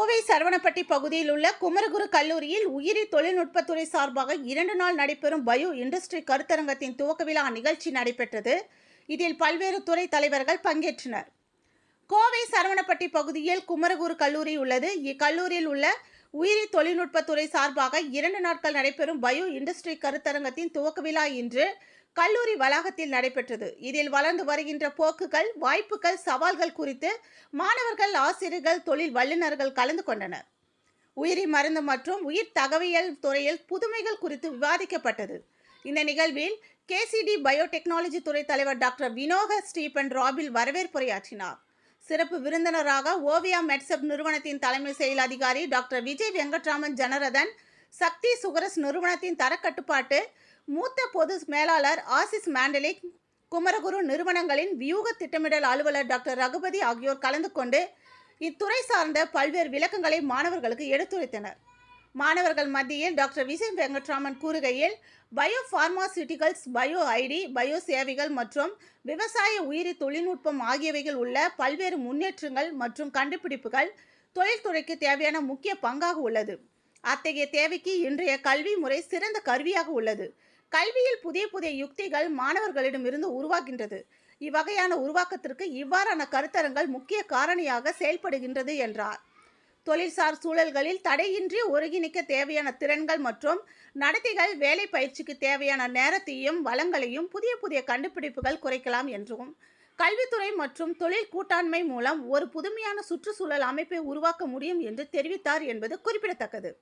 கோவை சரவணப்பட்டி பகுதியில் உள்ள குமரகுரு கல்லூரியில் உயிரி தொழில்நுட்பத்துறை சார்பாக 2 நாள் நடைபெறும் பயோ இண்டஸ்ட்ரி கருத்தரங்கத்தின் துவக்க விழா நிகழ்ச்சி நடைபெற்றது. இதில் பல்வேறு துறை தலைவர்கள் பங்கேற்றனர். கோவை சரவணப்பட்டி பகுதியில் குமரகுரு கல்லூரி உள்ளது. இக்கல்லூரியில் உள்ள உயிரி தொழில்நுட்பத்துறை சார்பாக 2 நாட்கள் நடைபெறும் பயோ இண்டஸ்ட்ரி கருத்தரங்கத்தின் துவக்க விழா இன்று கல்லூரி வளாகத்தில் நடைபெற்றது. இதில் வளர்ந்து வருகின்ற போக்குகள், வாய்ப்புகள், சவால்கள் குறித்து மாணவர்கள், ஆசிரியர்கள், தொழில் வல்லுநர்கள் கலந்து கொண்டனர். உயிரி மருந்து மற்றும் உயிர் தகவியல் துறையில் புதுமைகள் குறித்து விவாதிக்கப்பட்டது. இந்த நிகழ்வில் KCD பயோடெக்னாலஜி துறை தலைவர் டாக்டர் வினோக ஸ்டீபன் ராபில் வரவேற்புரையாற்றினார். சிறப்பு விருந்தினராக ஓவியா மெட்சப் நிறுவனத்தின் தலைமை செயல் அதிகாரி டாக்டர் விஜய் வெங்கட்ராமன் ஜனரதன், சக்தி சுகரஸ் நிறுவனத்தின் தரக்கட்டுப்பாட்டு மூத்த பொது மேலாளர் ஆசிஸ் மாண்டலிக், குமரகுரு நிறுவனங்களின் வியூக திட்டமிடல் அலுவலர் டாக்டர் ரகுபதி ஆகியோர் கலந்து கொண்டு இத்துறை சார்ந்த பல்வேறு விளக்கங்களை மாணவர்களுக்கு எடுத்துரைத்தனர். மாணவர்கள் மத்தியில் டாக்டர் விஜய் வெங்கட்ராமன் கூறுகையில், பயோ பார்மாசியூட்டிகல்ஸ், பயோ ஐடி, பயோ சேவைகள் மற்றும் விவசாய உயிரி தொழில்நுட்பம் ஆகியவைகள் உள்ள பல்வேறு முன்னேற்றங்கள் மற்றும் கண்டுபிடிப்புகள் தொழில்துறைக்கு தேவையான முக்கிய பங்காக உள்ளது. அத்தகைய தேவைக்கு இன்றைய கல்வி முறை சிறந்த கருவியாக உள்ளது. கல்வியில் புதிய புதிய யுக்திகள் மாணவர்களிடமிருந்து உருவாகின்றது. இவ்வகையான உருவாக்கத்திற்கு இவ்வாறான கருத்தரங்கள் முக்கிய காரணியாக செயல்படுகின்றது என்றார். தொழில்சார் சூழல்களில் தடையின்றி ஒருங்கிணைக்க தேவையான திறன்கள் மற்றும் நடத்தைகள், வேலை பயிற்சிக்கு தேவையான நேரத்தையும் வளங்களையும் புதிய புதிய கண்டுபிடிப்புகள் குறைக்கலாம் என்றும், கல்வித்துறை மற்றும் தொழில் கூட்டாண்மை மூலம் ஒரு புதுமையான சுற்றுச்சூழல் அமைப்பை உருவாக்க முடியும் என்று தெரிவித்தார் என்பது குறிப்பிடத்தக்கது.